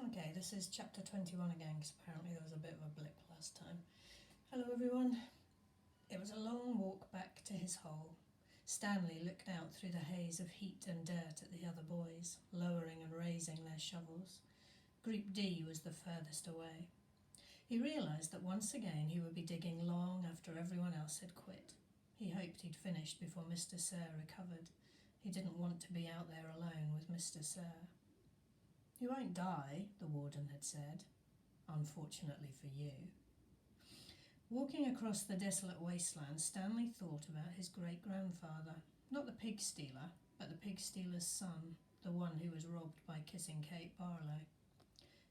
Okay, this is chapter 21 again, because apparently there was a bit of a blip last time. Hello everyone. It was a long walk back to his hole. Stanley looked out through the haze of heat and dirt at the other boys, lowering and raising their shovels. Group D was the furthest away. He realised that once again he would be digging long after everyone else had quit. He hoped he'd finished before Mr. Sir recovered. He didn't want to be out there alone with Mr. Sir. "You won't die," the warden had said. "Unfortunately for you." Walking across the desolate wasteland, Stanley thought about his great-grandfather, not the pig stealer, but the pig stealer's son, the one who was robbed by kissing Kate Barlow.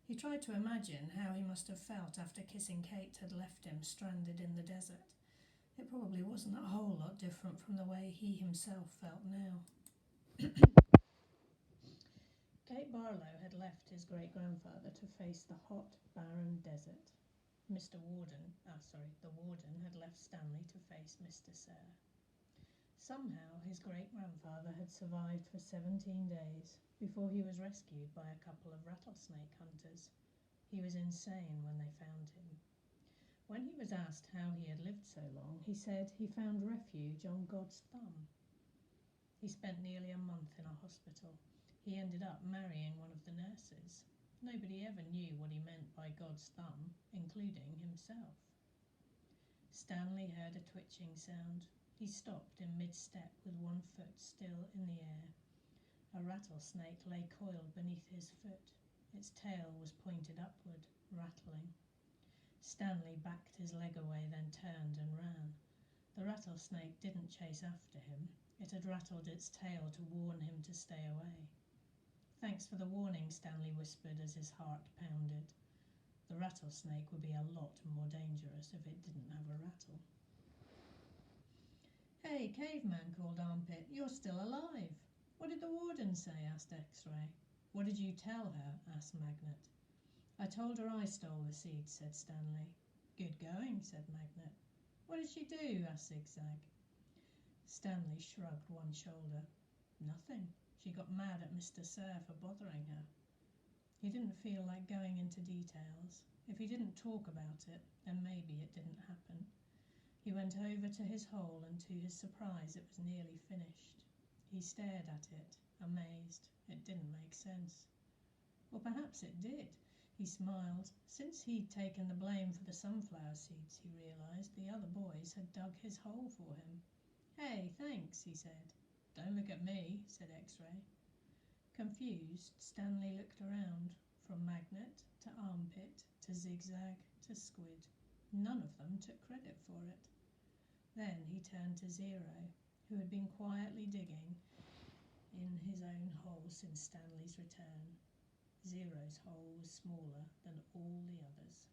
He tried to imagine how he must have felt after kissing Kate had left him stranded in the desert. It probably wasn't a whole lot different from the way he himself felt now. Kate Barlow had left his great-grandfather to face the hot, barren desert. The warden had left Stanley to face Mr. Sir. Somehow his great-grandfather had survived for 17 days before he was rescued by a couple of rattlesnake hunters. He was insane when they found him. When he was asked how he had lived so long, he said he found refuge on God's thumb. He spent nearly a month in a hospital. He ended up marrying one of the nurses. Nobody ever knew what he meant by God's thumb, including himself. Stanley heard a twitching sound. He stopped in mid-step with one foot still in the air. A rattlesnake lay coiled beneath his foot. Its tail was pointed upward, rattling. Stanley backed his leg away, then turned and ran. The rattlesnake didn't chase after him. It had rattled its tail to warn him to stay away. "Thanks for the warning," Stanley whispered as his heart pounded. The rattlesnake would be a lot more dangerous if it didn't have a rattle. "Hey, caveman," called Armpit, "you're still alive." "What did the warden say?" asked X-Ray. "What did you tell her?" asked Magnet. "I told her I stole the seeds," said Stanley. "Good going," said Magnet. "What did she do?" asked Zigzag. Stanley shrugged one shoulder. "Nothing. She got mad at Mr. Sir for bothering her." He didn't feel like going into details. If he didn't talk about it, then maybe it didn't happen. He went over to his hole, and to his surprise it was nearly finished. He stared at it, amazed. It didn't make sense. Or perhaps it did. He smiled. Since he'd taken the blame for the sunflower seeds, he realised the other boys had dug his hole for him. "Hey, thanks," he said. "Don't look at me," said X-Ray. Confused, Stanley looked around, from Magnet to Armpit to Zigzag to Squid. None of them took credit for it. Then he turned to Zero, who had been quietly digging in his own hole since Stanley's return. Zero's hole was smaller than all the others.